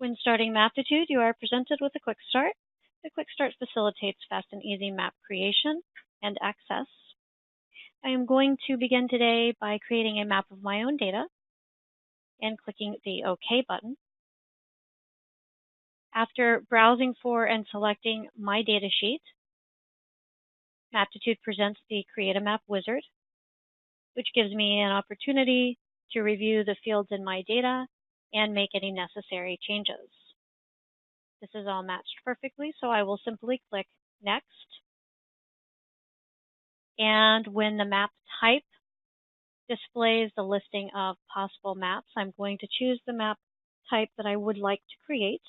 When starting Maptitude, you are presented with a quick start. The quick start facilitates fast and easy map creation and access. I am going to begin today by creating a map of my own data and clicking the OK button. After browsing for and selecting my data sheet, Maptitude presents the Create a Map wizard, which gives me an opportunity to review the fields in my data and make any necessary changes. This is all matched perfectly, so I will simply click Next. And when the map type displays the listing of possible maps, I'm going to choose the map type that I would like to create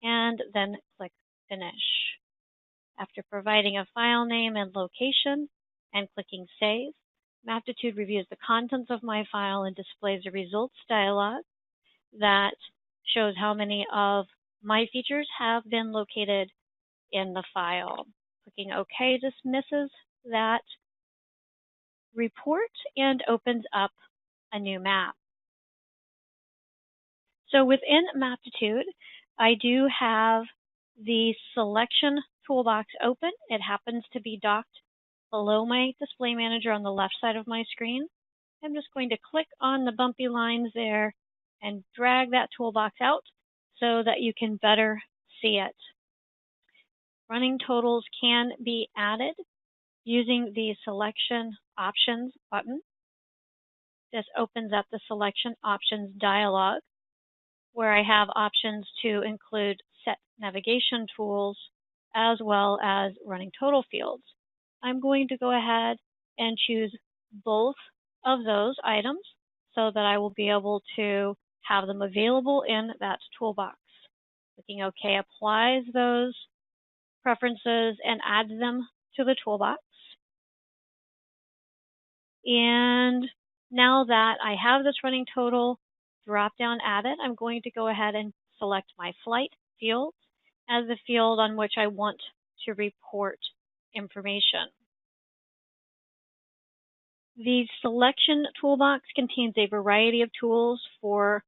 and then click Finish. After providing a file name and location and clicking Save, Maptitude reviews the contents of my file and displays a results dialog that shows how many of my features have been located in the file. Clicking OK dismisses that report and opens up a new map. So within Maptitude, I do have the selection toolbox open. It happens to be docked below my display manager on the left side of my screen. I'm just going to click on the bumpy lines there and drag that toolbox out so that you can better see it. Running totals can be added using the Selection Options button. This opens up the Selection Options dialog, where I have options to include set navigation tools as well as running total fields. I'm going to go ahead and choose both of those items so that I will be able to have them available in that toolbox. Clicking OK applies those preferences and adds them to the toolbox. And now that I have this running total drop-down added, I'm going to go ahead and select my flight field as the field on which I want to report information. The selection toolbox contains a variety of tools for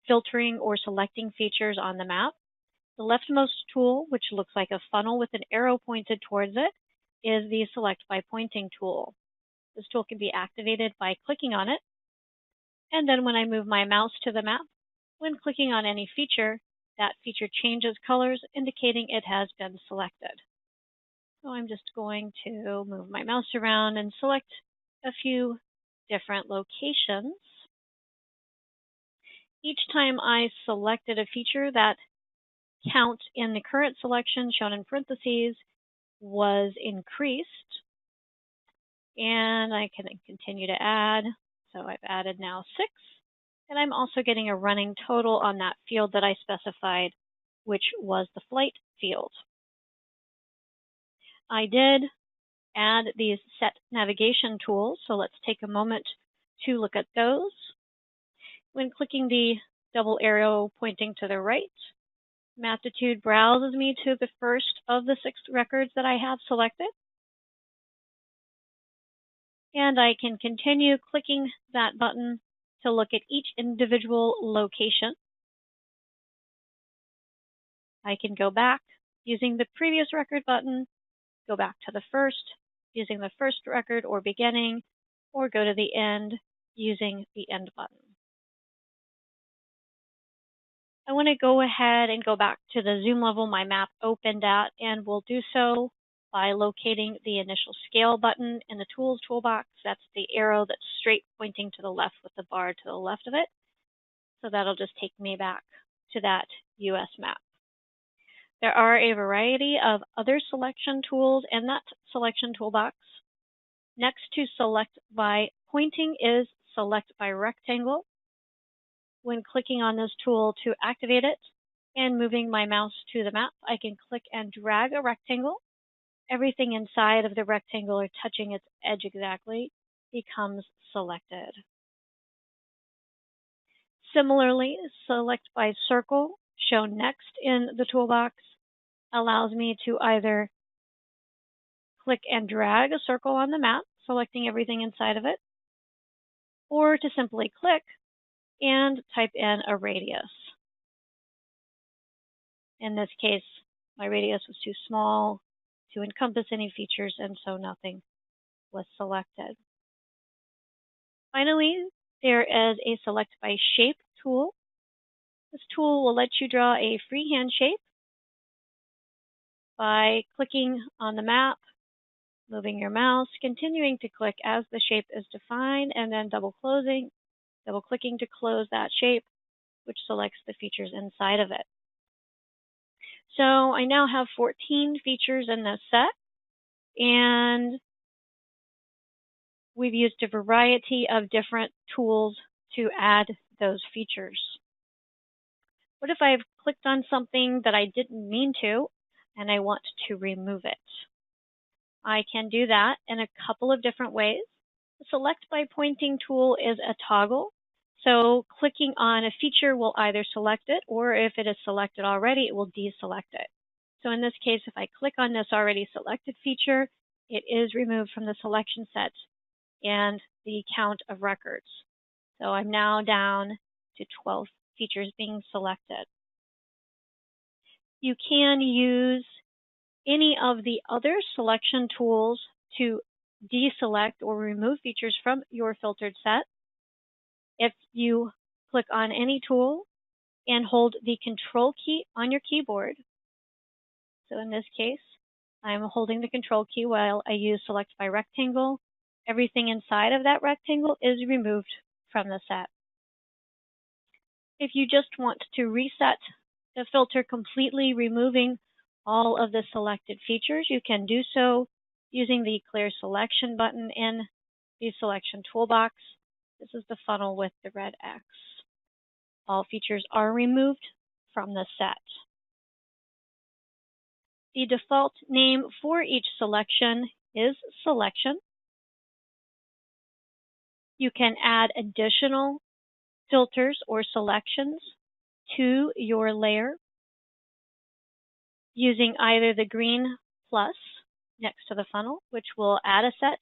filtering or selecting features on the map. The leftmost tool, which looks like a funnel with an arrow pointed towards it, is the Select by Pointing tool. This tool can be activated by clicking on it. And then when I move my mouse to the map, when clicking on any feature, that feature changes colors, indicating it has been selected. So I'm just going to move my mouse around and select a few different locations. Each time I selected a feature, that count in the current selection, shown in parentheses, was increased. And I can continue to add. So I've added now 6. And I'm also getting a running total on that field that I specified, which was the flight field. I did add these set navigation tools, so let's take a moment to look at those. When clicking the double arrow pointing to the right, Maptitude browses me to the first of the 6 records that I have selected. And I can continue clicking that button to look at each individual location. I can go back using the previous record button, go back to the first using the first record or beginning, or go to the end using the end button. I want to go ahead and go back to the zoom level my map opened at, and we'll do so by locating the initial scale button in the Tools toolbox. That's the arrow that's straight pointing to the left with the bar to the left of it. So that'll just take me back to that US map. There are a variety of other selection tools in that selection toolbox. Next to Select by Pointing is Select by Rectangle. When clicking on this tool to activate it and moving my mouse to the map, I can click and drag a rectangle. Everything inside of the rectangle or touching its edge exactly becomes selected. Similarly, Select by Circle, shown next in the toolbox, allows me to either click and drag a circle on the map, selecting everything inside of it, or to simply click and type in a radius. In this case, my radius was too small to encompass any features, and so nothing was selected. Finally, there is a Select by Shape tool. This tool will let you draw a freehand shape by clicking on the map, moving your mouse, continuing to click as the shape is defined, and then double-clicking to close that shape, which selects the features inside of it. So I now have 14 features in this set, and we've used a variety of different tools to add those features. What if I've clicked on something that I didn't mean to, and I want to remove it? I can do that in a couple of different ways. The Select by Pointing tool is a toggle. So clicking on a feature will either select it, or if it is selected already, it will deselect it. So in this case, if I click on this already selected feature, it is removed from the selection set and the count of records. So I'm now down to 12 features being selected. You can use any of the other selection tools to deselect or remove features from your filtered set. If you click on any tool and hold the Control key on your keyboard, so in this case, I'm holding the Control key while I use Select by Rectangle, everything inside of that rectangle is removed from the set. If you just want to reset the filter completely, removing all of the selected features, you can do so using the Clear Selection button in the Selection Toolbox. This is the funnel with the red X. All features are removed from the set. The default name for each selection is Selection. You can add additional filters or selections to your layer using either the green plus next to the funnel, which will add a set,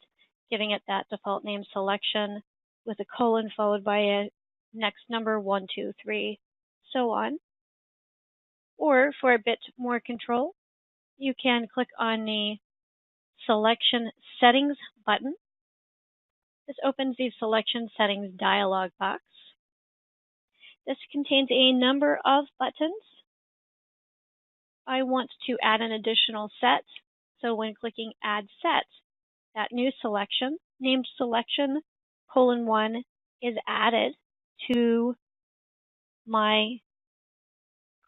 giving it that default name Selection with a colon followed by a next number 1, 2, 3, so on. Or for a bit more control, you can click on the Selection Settings button. This opens the Selection Settings dialog box. This contains a number of buttons. I want to add an additional set, so when clicking Add Set, that new selection, named Selection: 1, is added to my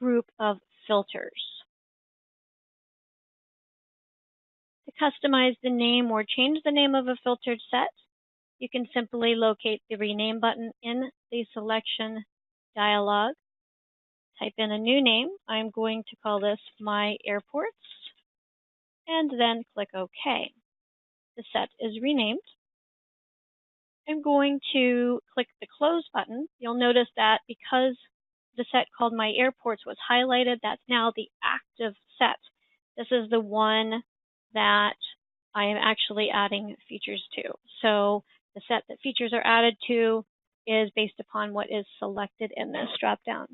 group of filters. To customize the name or change the name of a filtered set, you can simply locate the Rename button in the Selection dialog. Type in a new name. I'm going to call this My Airports, and then click OK. The set is renamed. I'm going to click the Close button. You'll notice that because the set called My Airports was highlighted, that's now the active set. This is the one that I am actually adding features to. So the set that features are added to is based upon what is selected in this dropdown.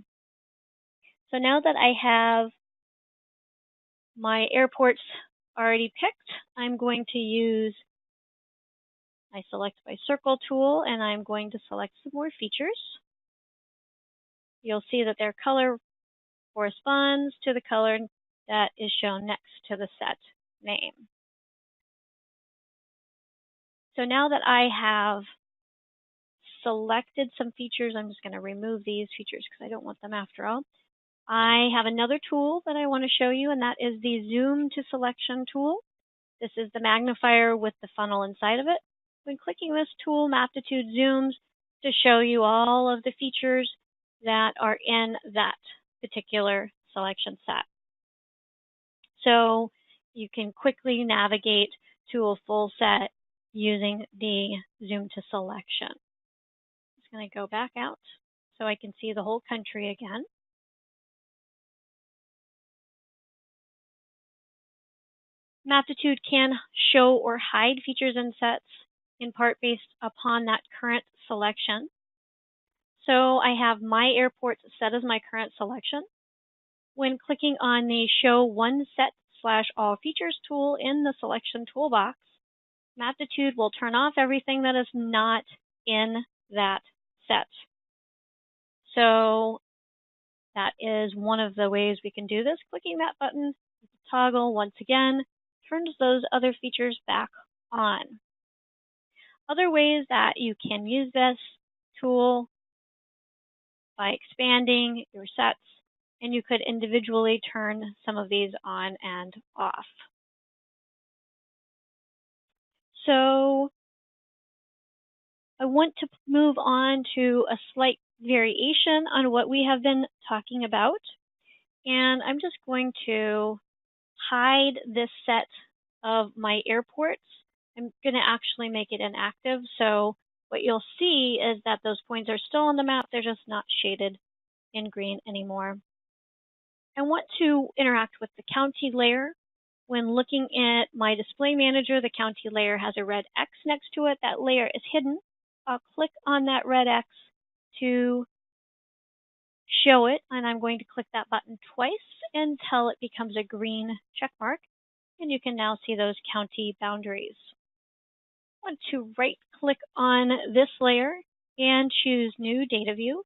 So now that I have my airports already picked, I'm going to use my Select by Circle tool, and I'm going to select some more features. You'll see that their color corresponds to the color that is shown next to the set name. So now that I have selected some features, I'm just going to remove these features because I don't want them after all. I have another tool that I want to show you, and that is the Zoom to Selection tool. This is the magnifier with the funnel inside of it. When clicking this tool, Maptitude zooms to show you all of the features that are in that particular selection set. So you can quickly navigate to a full set using the Zoom to Selection. I'm just going to go back out so I can see the whole country again. Maptitude can show or hide features in sets, in part based upon that current selection. So I have My Airports set as my current selection. when clicking on the Show One Set/All Features tool in the Selection Toolbox, Maptitude will turn off everything that is not in that set. So that is one of the ways we can do this. Clicking that button, toggle once again, turns those other features back on. Other ways that you can use this tool by expanding your sets, and you could individually turn some of these on and off. So I want to move on to a slight variation on what we have been talking about. And I'm just going to hide this set of my airports. I'm going to actually make it inactive. So what you'll see is that those points are still on the map. They're just not shaded in green anymore. I want to interact with the county layer. When looking at my display manager, the county layer has a red X next to it. That layer is hidden. I'll click on that red X to show it, and I'm going to click that button twice until it becomes a green check mark, and you can now see those county boundaries. I want to right-click on this layer and choose New Data View.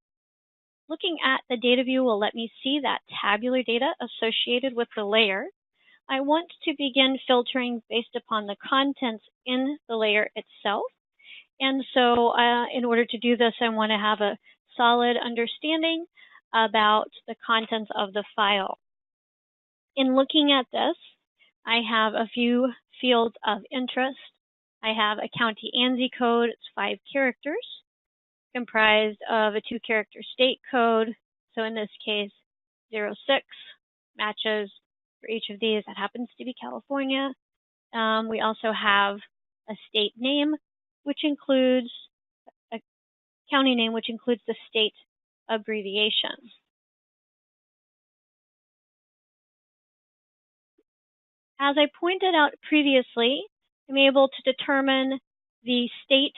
Looking at the data view will let me see that tabular data associated with the layer. I want to begin filtering based upon the contents in the layer itself. And so in order to do this, I want to have a solid understanding about the contents of the file. In looking at this, I have a few fields of interest. I have a county ANSI code. It's 5 characters, comprised of a 2-character state code. So in this case, 06 matches for each of these. That happens to be California. We also have a state name, which includes a county name, which includes the state abbreviation. As I pointed out previously, I'm able to determine the state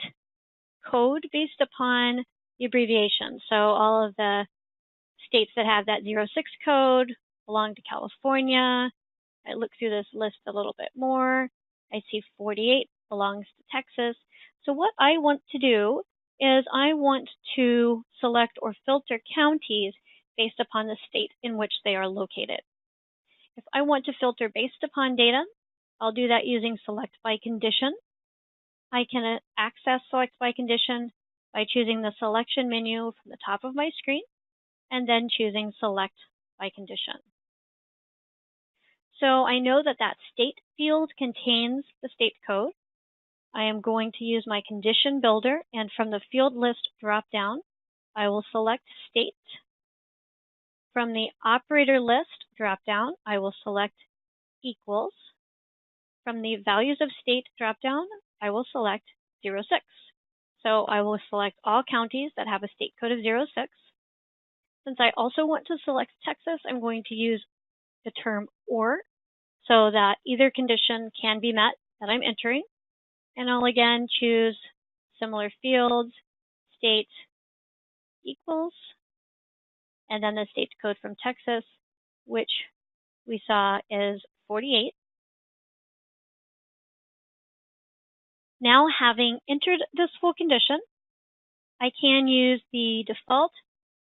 code based upon the abbreviation. So all of the states that have that 06 code belong to California. I look through this list a little bit more. I see 48 belongs to Texas. So what I want to do is I want to select or filter counties based upon the state in which they are located. If I want to filter based upon data, I'll do that using Select by Condition. I can access Select by Condition by choosing the selection menu from the top of my screen and then choosing Select by Condition. So I know that that state field contains the state code. I am going to use my condition builder, and from the field list drop-down, I will select state. From the operator list drop-down, I will select equals. From the values of state drop-down, I will select 06. So I will select all counties that have a state code of 06. Since I also want to select Texas, I'm going to use the term or, so that either condition can be met that I'm entering. And I'll again choose similar fields, state equals, and then the state code from Texas, which we saw is 48. Now, having entered this full condition, I can use the default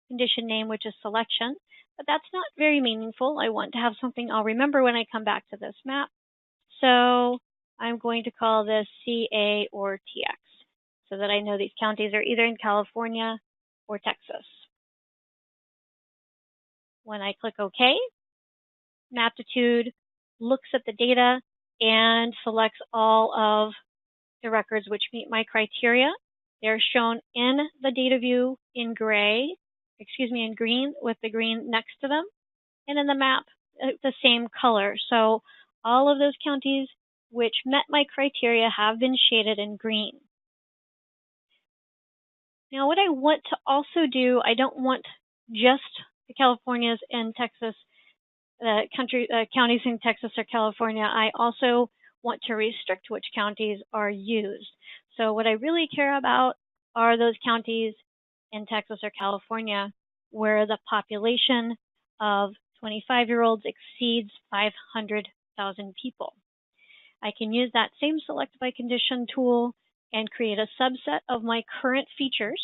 condition name, which is selection, but that's not very meaningful. I want to have something I'll remember when I come back to this map. So I'm going to call this CA or TX so that I know these counties are either in California or Texas. When I click OK, Maptitude looks at the data and selects all of the records which meet my criteria. They're shown in the data view in green with the green next to them, and in the map, the same color. So all of those counties which met my criteria have been shaded in green. Now, what I want to also do, I don't want just the Californias and Texas, counties in Texas or California. I also want to restrict which counties are used. So what I really care about are those counties in Texas or California where the population of 25-year-olds exceeds 500,000 people. I can use that same select by condition tool and create a subset of my current features.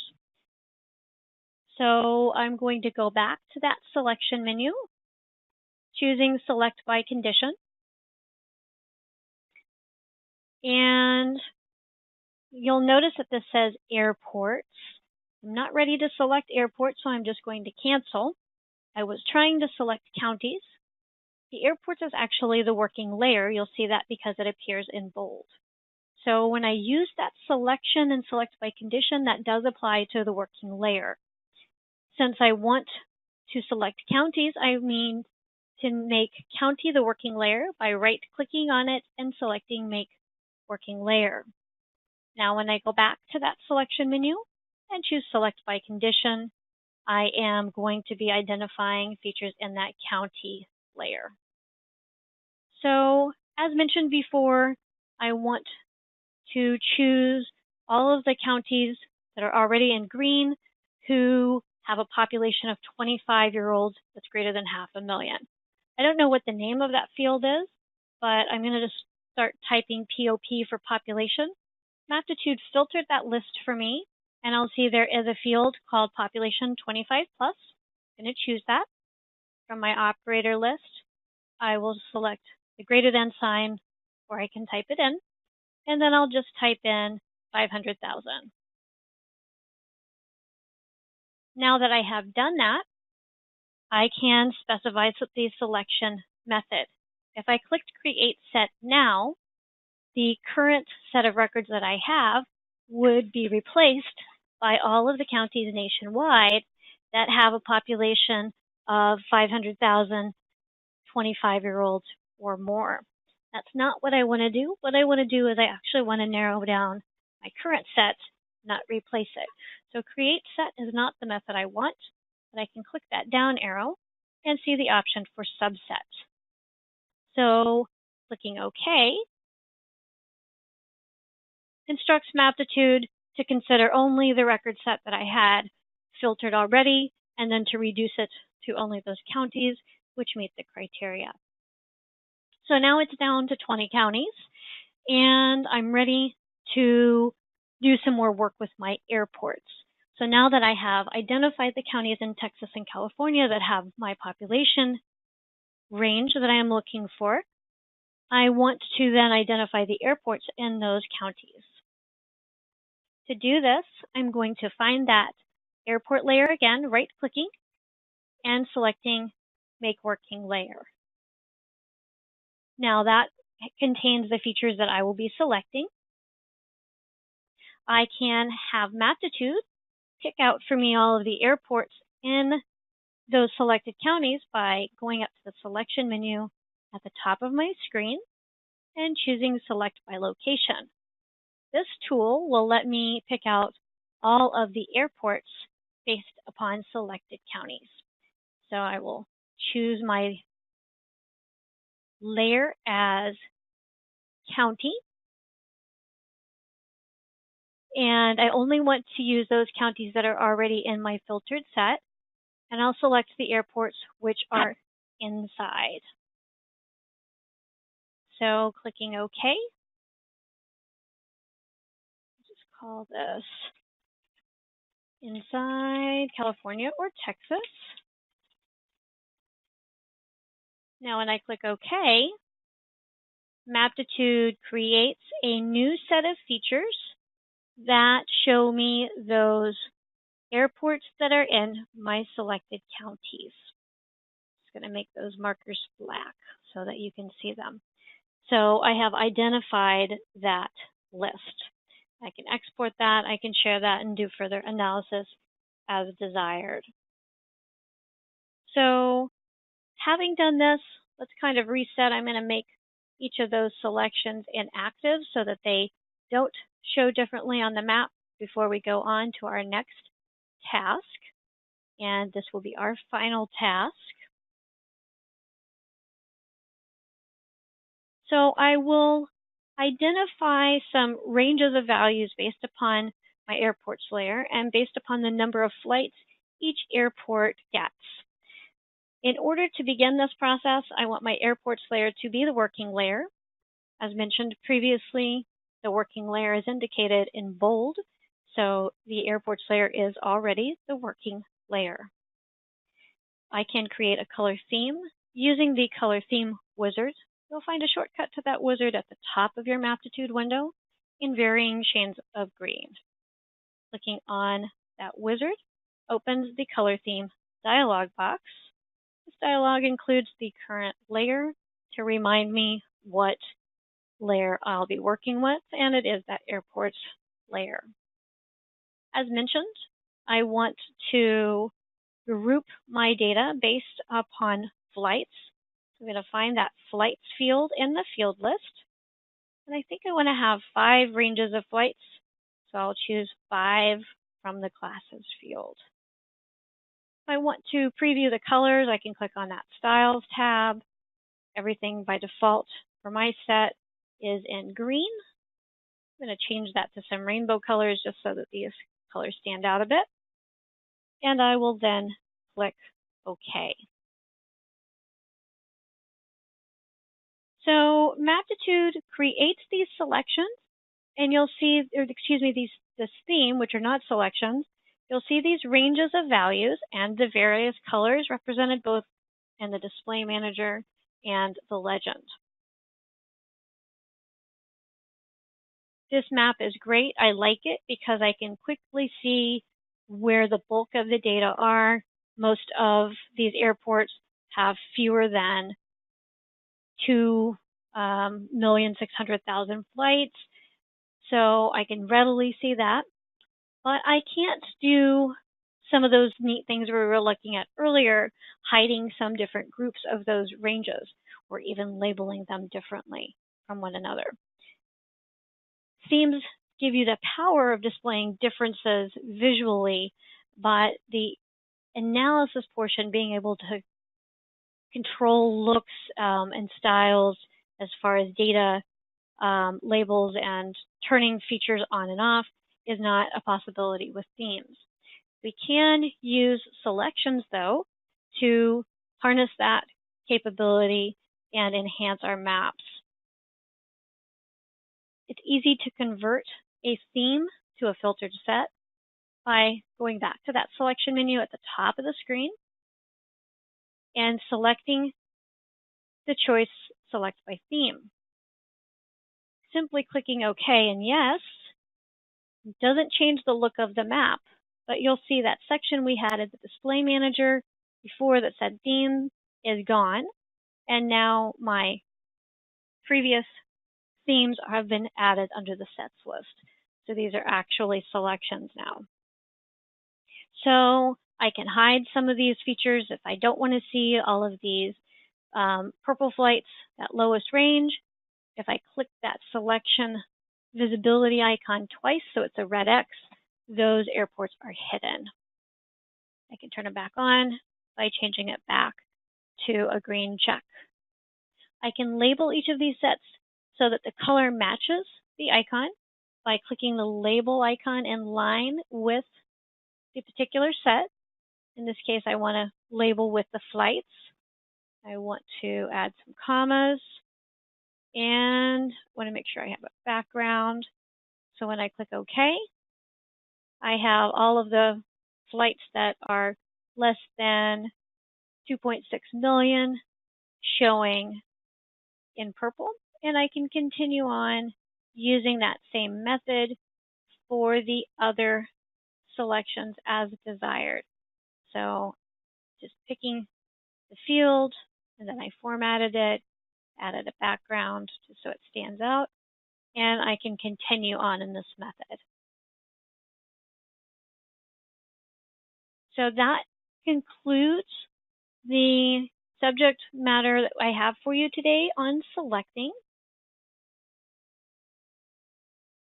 So I'm going to go back to that selection menu, choosing select by condition. And you'll notice that this says airports. I'm not ready to select airports, so I'm just going to cancel. I was trying to select counties. The airports is actually the working layer. You'll see that because it appears in bold. So when I use that selection and select by condition, that does apply to the working layer. Since I want to select counties, I mean to make county the working layer by right-clicking on it and selecting Make Working Layer. Now when I go back to that selection menu and choose Select by Condition, I am going to be identifying features in that county layer. So as mentioned before, I want to choose all of the counties that are already in green who have a population of 25-year-olds that's greater than 500,000. I don't know what the name of that field is, but I'm going to just start typing POP for population. Maptitude filtered that list for me, and I'll see there is a field called population 25 plus. I'm going to choose that. From my operator list, I will select the greater than sign, or I can type it in, and then I'll just type in 500,000. Now that I have done that, I can specify the selection method. If I clicked Create Set Now, the current set of records that I have would be replaced by all of the counties nationwide that have a population of 500,000 25-year-olds or more. That's not what I want to do. What I want to do is I actually want to narrow down my current set, not replace it. So Create Set is not the method I want, but I can click that down arrow and see the option for subset. So clicking OK instructs Maptitude to consider only the record set that I had filtered already, and then to reduce it to only those counties which meet the criteria. So now it's down to 20 counties, and I'm ready to do some more work with my airports. So now that I have identified the counties in Texas and California that have my population range that I am looking for, I want to then identify the airports in those counties. To do this, I'm going to find that airport layer again, right-clicking, and selecting Make Working Layer. Now that contains the features that I will be selecting. I can have Maptitude pick out for me all of the airports in those selected counties by going up to the selection menu at the top of my screen and choosing Select by Location. This tool will let me pick out all of the airports based upon selected counties. So I will choose my layer as county, and I only want to use those counties that are already in my filtered set, and I'll select the airports which are inside. So clicking OK, just call this inside California or Texas. Now when I click OK, Maptitude creates a new set of features that show me those airports that are in my selected counties. Just going to make those markers black so that you can see them. So I have identified that list. I can export that, I can share that, and do further analysis as desired. So having done this, let's kind of reset. I'm going to make each of those selections inactive so that they don't show differently on the map before we go on to our next task. And this will be our final task. So I will identify some ranges of values based upon my airports layer and based upon the number of flights each airport gets. In order to begin this process, I want my airports layer to be the working layer. As mentioned previously, the working layer is indicated in bold, so the airports layer is already the working layer. I can create a color theme using the color theme wizard. You'll find a shortcut to that wizard at the top of your Maptitude window in varying shades of green. Clicking on that wizard opens the color theme dialog box. This dialog includes the current layer to remind me what layer I'll be working with, and it is that airports layer. As mentioned, I want to group my data based upon flights. So I'm going to find that flights field in the field list. And I think I want to have 5 ranges of flights. So I'll choose 5 from the classes field. If I want to preview the colors, I can click on that Styles tab. Everything by default for my set is in green. I'm going to change that to some rainbow colors just so that these colors stand out a bit. And I will then click OK. So Maptitude creates these selections, and you'll see, this theme, which are not selections, you'll see these ranges of values and the various colors represented both in the display manager and the legend. This map is great. I like it because I can quickly see where the bulk of the data are. Most of these airports have fewer than 2,600,000 flights, so I can readily see that. But I can't do some of those neat things we were looking at earlier, hiding some different groups of those ranges, or even labeling them differently from one another. Themes give you the power of displaying differences visually, but the analysis portion, being able to control looks and styles as far as data labels and turning features on and off, is not a possibility with themes. We can use selections, though, to harness that capability and enhance our maps. It's easy to convert a theme to a filtered set by going back to that selection menu at the top of the screen and selecting the choice Select by Theme. Simply clicking OK and Yes doesn't change the look of the map, but you'll see that section we had at the display manager before that said theme is gone, and now my previous themes have been added under the sets list. So these are actually selections now. So I can hide some of these features if I don't want to see all of these purple flights, that lowest range. If I click that selection visibility icon twice, so it's a red X, those airports are hidden. I can turn it back on by changing it back to a green check. I can label each of these sets so that the color matches the icon by clicking the label icon in line with the particular set. In this case, I want to label with the flights. I want to add some commas and want to make sure I have a background. So when I click OK, I have all of the flights that are less than 2.6 million showing in purple, and I can continue on using that same method for the other selections as desired. So just picking the field, and then I formatted it, added a background just so it stands out, and I can continue on in this method. So that concludes the subject matter that I have for you today on selecting.